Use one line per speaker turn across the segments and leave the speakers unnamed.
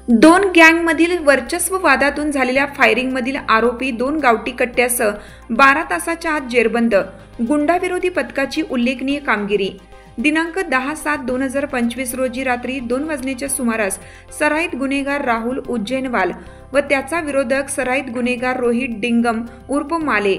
दोन गँगमधील वर्चस्व वादातून झालेल्या फायरिंगमधील आरोपी 2 गावठी कट्ट्यासह 12 तासाच्या आत जेरबंद. गुंडाविरोधी पथकाची उल्लेखनीय कामगिरी. दिनांक 10/7/2025 रोजी रात्री 2 वाजण्याच्या सुमारास सराईत गुन्हेगार राहुल उज्जैनवाल व त्याचा विरोधक सराईत गुन्हेगार रोहित डिंगम उर्फ माले,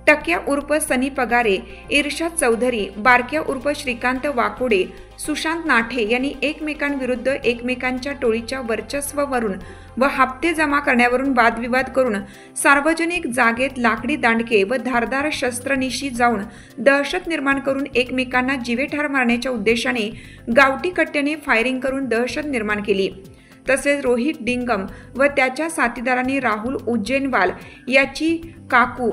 टक्या उर्फ सनी पगारे, इर्शाद चौधरी, बारक्या उर्फ श्रीकांत वाकोडे, सुशांत नाठे यांनी एकमेकांविरुद्ध एकमेकांच्या टोळीच्या वर्चस्वावरून व हप्ते जमा करण्यावरून वादविवाद करून सार्वजनिक जागेत लाकडी दांडके व धारदार शस्त्रनिशी जाऊन दहशत निर्माण करून एकमेकांना जीवेठार मारण्याच्या उद्देशाने गावठी कट्ट्याने फायरिंग करून दहशत निर्माण केली. तसेच रोहित डिंगम व त्याच्या साथीदारांनी राहुल उज्जैनवाल याची काकू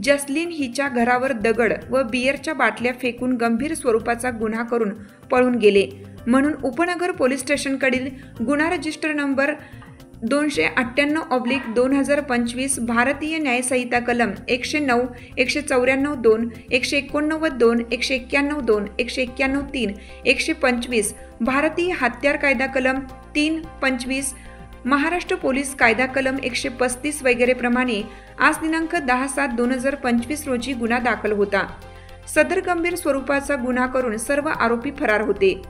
जसलीन हिच्या घरावर दगड व बियरच्या बाटल्या फेकून गंभीर स्वरूपाचा गुन्हा करून पळून गेले. म्हणून उपनगर पोलीस स्टेशनकडील गुन्हा रजिस्टर नंबर 298/2025 भारतीय न्यायसंहिता कलम 109, 194(2), 189(2), 191(2), 191(3), 125 भारतीय हत्यार कायदा कलम 325, महाराष्ट्र पोलीस कायदा कलम 135 वगैरे प्रमाणे आज दिनांक 10/7/2025 रोजी गुन्हा दाखल होता. सदर गंभीर स्वरूपाचा गुन्हा करून सर्व आरोपी फरार होते.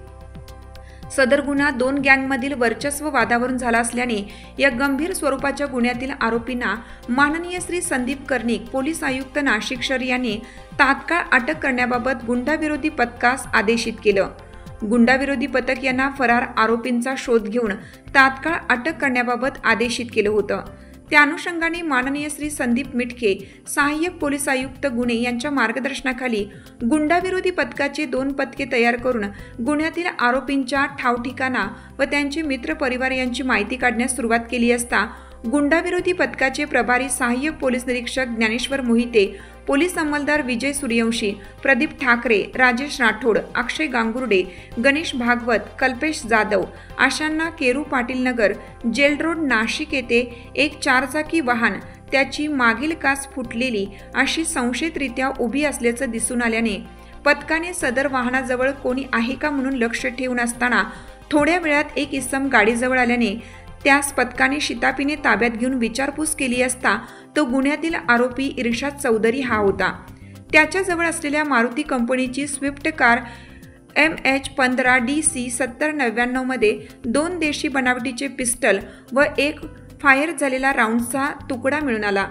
सदर गुन्हा 2 गँगमधील वर्चस्व वादावरून झाला असल्याने या गंभीर स्वरूपाच्या गुन्ह्यातील आरोपींना माननीय श्री संदीप कर्णिक पोलीस आयुक्त नाशिक शहर यांनी तात्काळ अटक करण्याबाबत गुंडाविरोधी पथकास आदेशित केलं. गुंडाविरोधी पथक यांना फरार आरोपींचा शोध घेऊन तात्काळ अटक करण्याबाबत आदेशित केलं होतं. त्या अनुषंगाने माननीय श्री संदीप मिटके सहाय्यक पोलीस आयुक्त गुन्हे यांच्या मार्गदर्शनाखाली गुंडाविरोधी पथकाचे 2 पथके तयार करून गुन्ह्यातील आरोपींच्या ठावठिकाणा व त्यांचे मित्र परिवार यांची माहिती काढण्यास सुरुवात केली असता गुंडाविरोधी पथकाचे प्रभारी सहाय्यक पोलीस निरीक्षक ज्ञानेश्वर मोहिते, पोलीस अंमलदार विजय सूर्यवंशी, प्रदीप ठाकरे, राजेश राठोड, अक्षय गांगुर्डे, गणेश भागवत, कल्पेश जाधव अशांना केरू पाटील नगर, जेल रोड, नाशिक येथे एक 4चाकी वाहन त्याची मागील काच फुटलेली अशी संशयितरित्या उभी असल्याचं दिसून आल्याने पथकाने सदर वाहनाजवळ कोणी आहे का म्हणून लक्ष ठेवून असताना थोड्या वेळात एक इसम गाडीजवळ आल्याने त्यास पथकाने शितापीने ताब्यात घेऊन विचारपूस केली असता तो गुन्ह्यातील आरोपी इर्शाद चौधरी हा होता. त्याच्याजवळ असलेल्या मारुती कंपनीची स्विफ्ट कार MH15DC 7099 मध्ये 2 देशी बनावटीचे पिस्टल व एक फायर झालेला राऊंडचा तुकडा मिळून आला.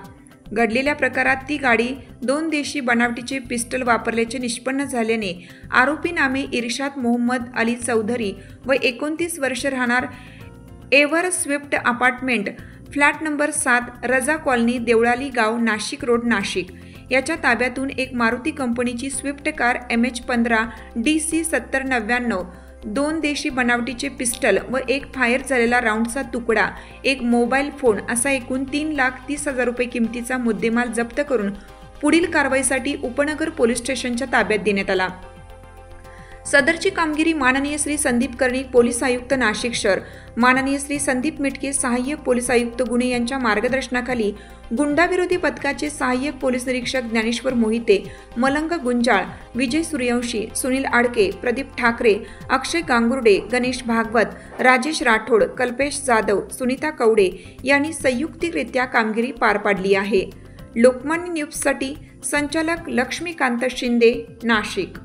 घडलेल्या प्रकारात ती गाडी 2 देशी बनावटीचे पिस्टल वापरल्याचे निष्पन्न झाल्याने आरोपी नामे इर्शाद मोहम्मद अली चौधरी व 29 वर्ष राहणार ever Swift apartment, flat number 7, रजा कॉलनी, देवळाली गाव, नाशिक रोड, नाशिक याच्या ताब्यातून एक मारुती कंपनीची स्विफ्ट कार MH15DC 7099, 2 देशी बनावटीचे पिस्टल व एक फायर झालेला राऊंडचा तुकडा, एक मोबाईल फोन असा एकूण 3,30,000 रुपये किमतीचा मुद्देमाल जप्त करून पुढील कारवाईसाठी उपनगर पोलीस स्टेशनच्या ताब्यात देण्यात आला. सदरची कामगिरी माननीय श्री संदीप कर्णिक पोलीस आयुक्त नाशिक शहर, माननीय श्री संदीप मिटके सहाय्यक पोलीस आयुक्त गुन्हे यांच्या मार्गदर्शनाखाली गुंडाविरोधी पथकाचे सहाय्यक पोलीस निरीक्षक ज्ञानेश्वर मोहिते, मलंग गुंजाळ, विजय सूर्यवंशी, सुनील आडके, प्रदीप ठाकरे, अक्षय गांगुर्डे, गणेश भागवत, राजेश राठोड, कल्पेश जाधव, सुनीता कवडे यांनी संयुक्तिकरित्या कामगिरी पार पाडली आहे. लोकमान्य न्यूजसाठी संचालक लक्ष्मीकांत शिंदे, नाशिक.